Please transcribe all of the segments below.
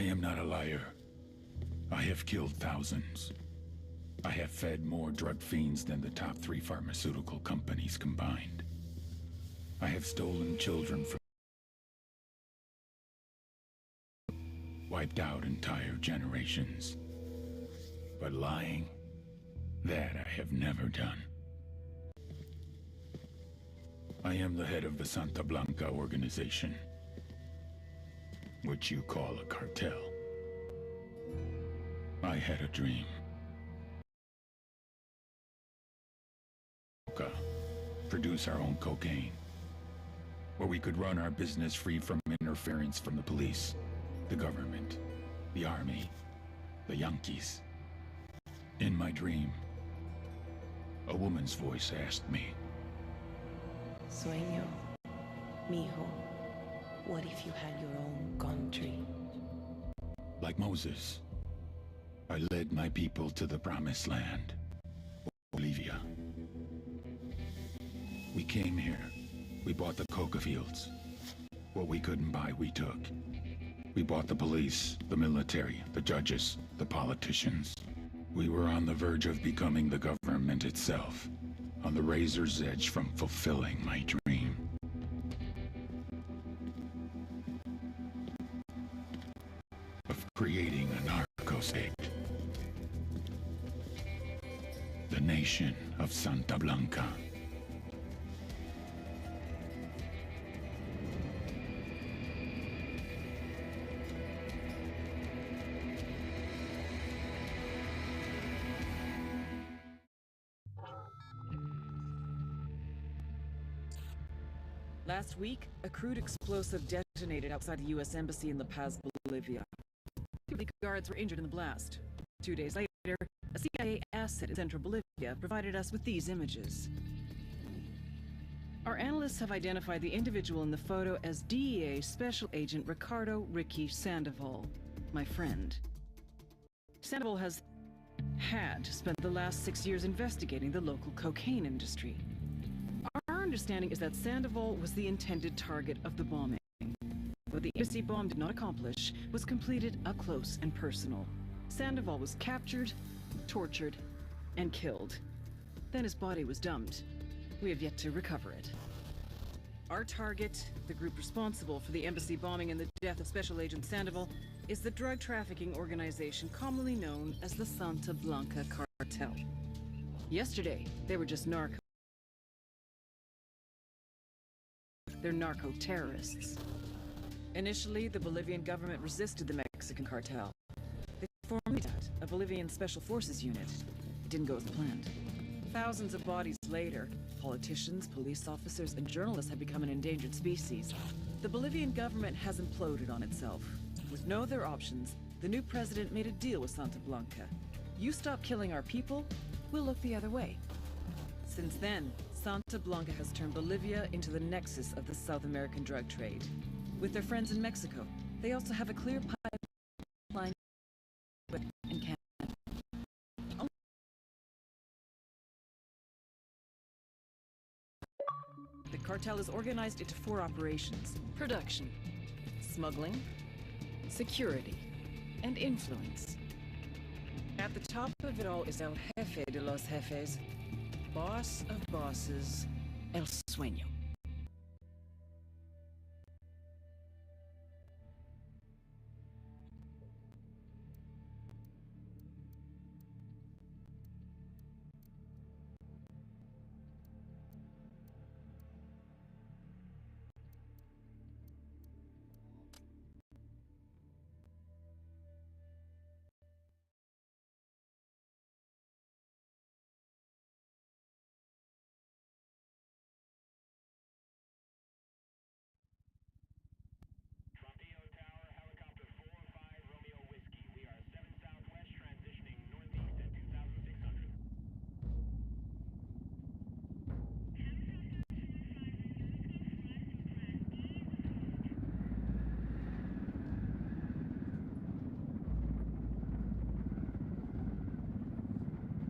I am not a liar. I have killed thousands. I have fed more drug fiends than the top 3 pharmaceutical companies combined. I have stolen children from... wiped out entire generations. But lying, that I have never done. I am the head of the Santa Blanca organization, which you call a cartel. I had a dream. Produce our own cocaine, where we could run our business free from interference from the police, the government, the army, the Yankees. In my dream, a woman's voice asked me, Sueño, mijo, what if you had your own country? Like Moses, I led my people to the promised land, Bolivia. We came here. We bought the coca fields. What we couldn't buy, we took. We bought the police, the military, the judges, the politicians. We were on the verge of becoming the government itself, on the razor's edge from fulfilling my dream. Of creating a narco-state. The nation of Santa Blanca. Last week, a crude explosive detonated outside the U.S. Embassy in La Paz, Bolivia. 2 guards were injured in the blast. 2 days later, a CIA asset in central Bolivia provided us with these images. Our analysts have identified the individual in the photo as DEA Special Agent Ricardo Ricky Sandoval, my friend. Sandoval had spent the last 6 years investigating the local cocaine industry. Our understanding is that Sandoval was the intended target of the bombing. What the embassy bomb did not accomplish was completed up close and personal. Sandoval was captured, tortured, and killed. Then his body was dumped. We have yet to recover it. Our target, the group responsible for the embassy bombing and the death of Special Agent Sandoval, is the drug trafficking organization commonly known as the Santa Blanca Cartel. Yesterday, they were just They're narco-terrorists. Initially, the Bolivian government resisted the Mexican cartel. They formed a Bolivian Special Forces unit. It didn't go as planned. Thousands of bodies later, politicians, police officers, and journalists have become an endangered species. The Bolivian government has imploded on itself. With no other options, the new president made a deal with Santa Blanca. You stop killing our people, we'll look the other way. Since then, Santa Blanca has turned Bolivia into the nexus of the South American drug trade. With their friends in Mexico, they also have a clear pipeline in Canada. The cartel is organized into 4 operations: production, smuggling, security, and influence. At the top of it all is El Jefe de los Jefes, boss of bosses, El Sueño.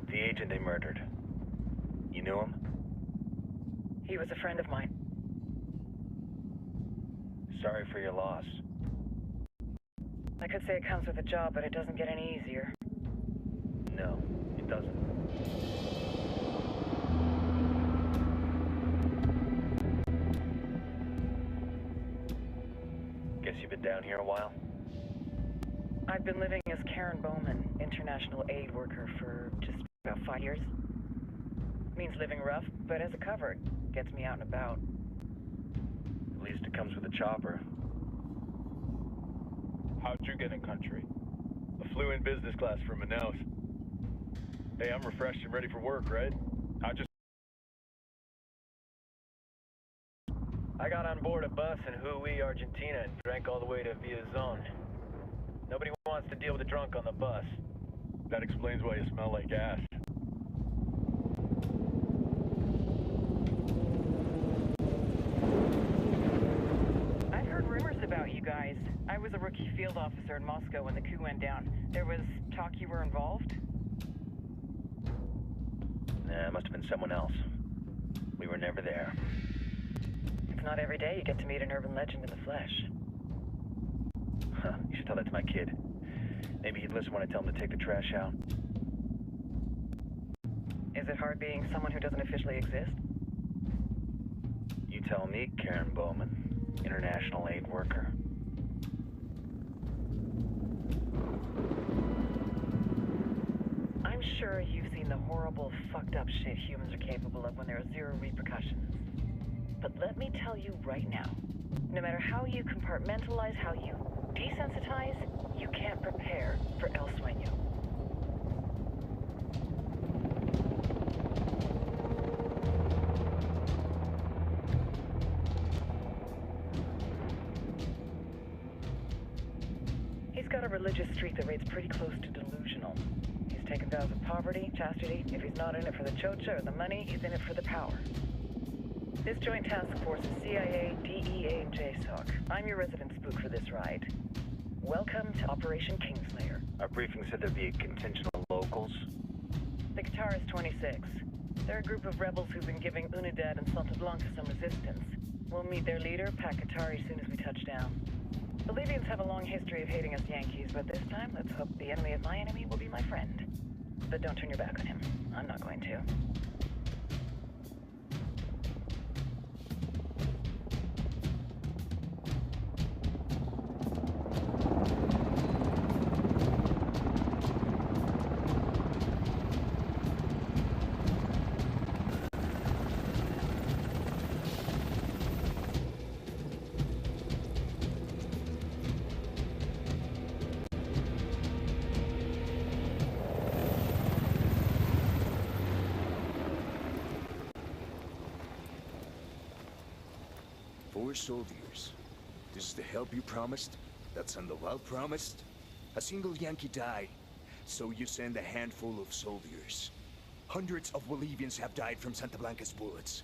The agent they murdered. You knew him? He was a friend of mine. Sorry for your loss. I could say it comes with a job, but it doesn't get any easier. No, it doesn't. Guess you've been down here a while? I've been living as Karen Bowman, international aid worker, for just about 5 years. Means living rough, but as a cover, it gets me out and about. At least it comes with a chopper. How'd you get in country? I flew in business class from Manaus. Hey, I'm refreshed and ready for work, right? I got on board a bus in Hui, Argentina, and drank all the way to Via Zone. Nobody wants to deal with a drunk on the bus. That explains why you smell like gas. I've heard rumors about you guys. I was a rookie field officer in Moscow when the coup went down. There was talk you were involved? Nah, it must have been someone else. We were never there. It's not every day you get to meet an urban legend in the flesh. Huh, you should tell that to my kid. Maybe he'd listen when I tell him to take the trash out. Is it hard being someone who doesn't officially exist? You tell me, Karen Bowman, international aid worker. I'm sure you've seen the horrible, fucked up shit humans are capable of when there are zero repercussions. But let me tell you right now, no matter how you compartmentalize, how you desensitize, you can't prepare for El Sueño. He's got a religious streak that rates pretty close to delusional. He's taken vows of poverty, chastity. If he's not in it for the chocha or the money, he's in it for the power. This joint task force is CIA, DEA, and JSOC. I'm your resident spook for this ride. Welcome to Operation Kingslayer. Our briefing said there'd be a contingent of locals. The Guitarist 26. They're a group of rebels who've been giving Unidad and Santa Blanca some resistance. We'll meet their leader, Pakatari, as soon as we touch down. The Libyans have a long history of hating us Yankees, but this time, let's hope the enemy of my enemy will be my friend. But don't turn your back on him. I'm not going to. Soldiers. This is the help you promised? That Sandoval promised? A single Yankee died, so you send a handful of soldiers. Hundreds of Bolivians have died from Santa Blanca's bullets.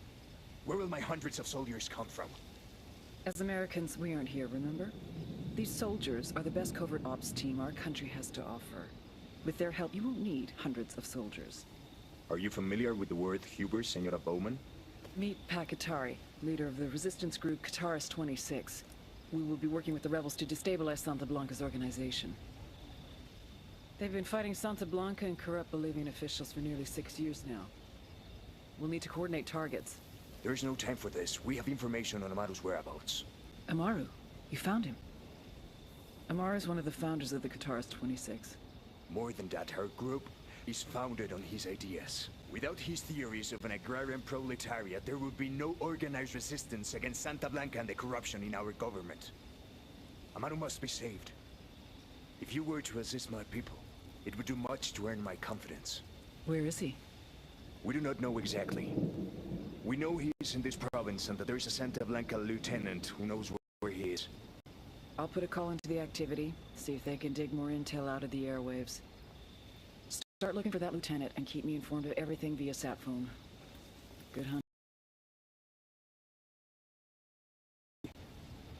Where will my hundreds of soldiers come from? As Americans, we aren't here, remember? These soldiers are the best covert ops team our country has to offer. With their help, you won't need hundreds of soldiers. Are you familiar with the word Huber, Senora Bowman? Meet Pakatari, leader of the resistance group Guitarist 26. We will be working with the rebels to destabilize Santa Blanca's organization. They've been fighting Santa Blanca and corrupt Bolivian officials for nearly 6 years now. We'll need to coordinate targets. There is no time for this. We have information on Amaru's whereabouts. Amaru? You found him? Amaru is one of the founders of the Guitarist 26. More than that, her group is founded on his ideas. Without his theories of an agrarian proletariat, there would be no organized resistance against Santa Blanca and the corruption in our government. Amaru must be saved. If you were to assist my people, it would do much to earn my confidence. Where is he? We do not know exactly. We know he is in this province and that there is a Santa Blanca lieutenant who knows where he is. I'll put a call into the activity, see if they can dig more intel out of the airwaves. Start looking for that lieutenant and keep me informed of everything via sat phone. Good hunt.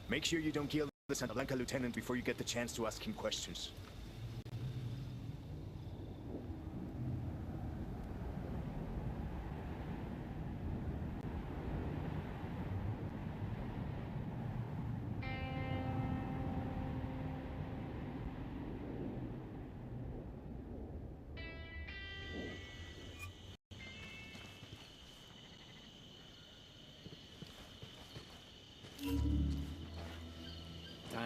Make sure you don't kill the Santa Blanca lieutenant before you get the chance to ask him questions.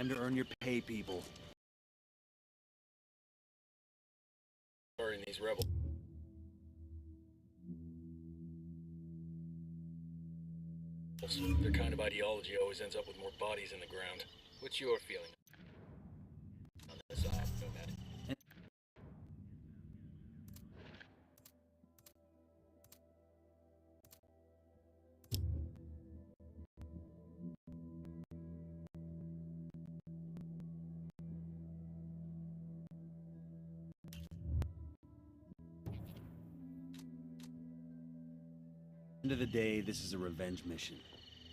Time to earn your pay, people. In these rebels. Their kind of ideology always ends up with more bodies in the ground. What's your feeling on this, Ahmed? End of the day, this is a revenge mission.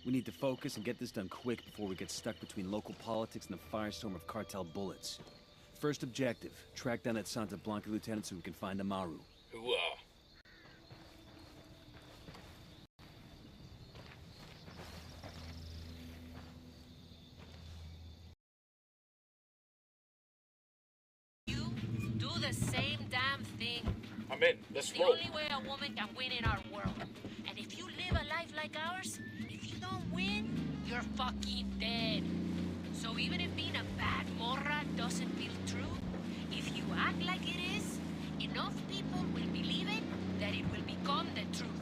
We need to focus and get this done quick before we get stuck between local politics and the firestorm of cartel bullets. First objective, track down that Santa Blanca lieutenant so we can find Amaru. Who, You do the same damn thing. I'm in. Let's It's the roll. only way a woman can win in our world. And if you live a life like ours, if you don't win, you're fucking dead. So even if being a bad morra doesn't feel true, if you act like it is, enough people will believe it that it will become the truth.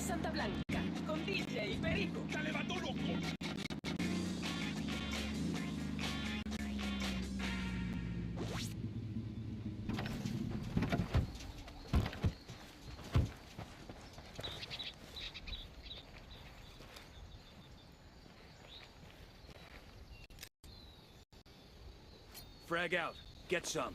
Santa Blanca, con DJ y Perico. ¡Dale, vato loco! Frag out. Get some.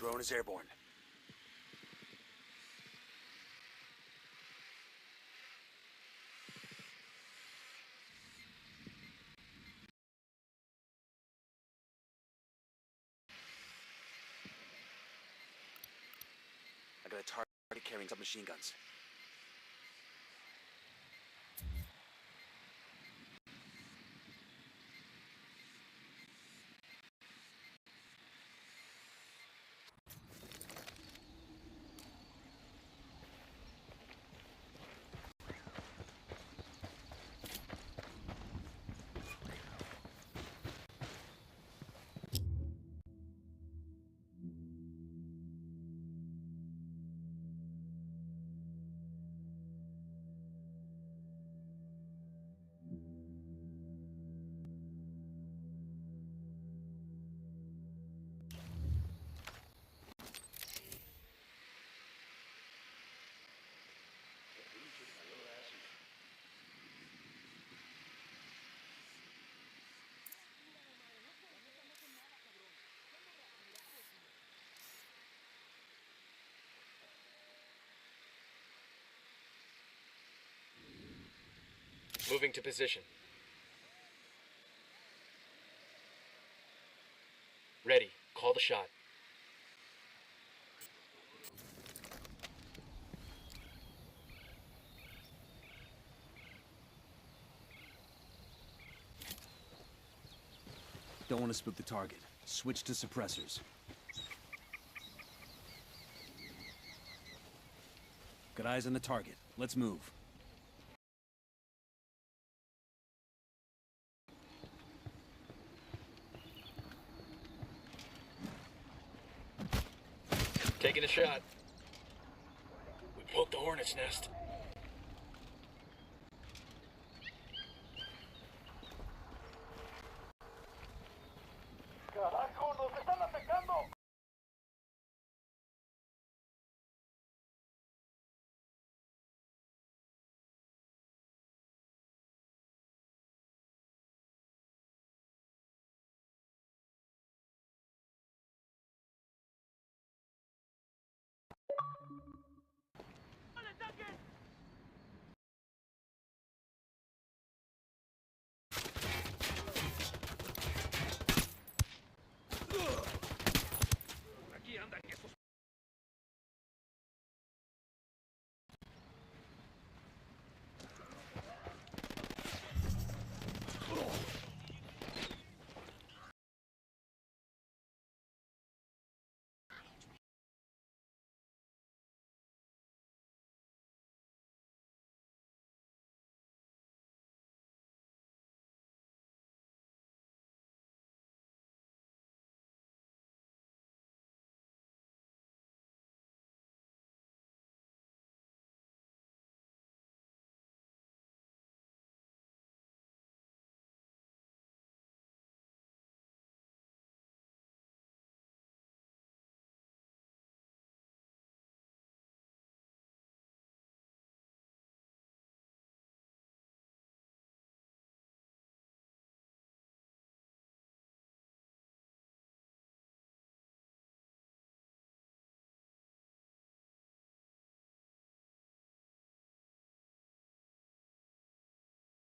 Drone is airborne. got a target carrying submachine guns. Moving to position. Ready. Call the shot. Don't want to spook the target. Switch to suppressors. Got eyes on the target. Let's move. Taking a shot. We poked the hornet's nest.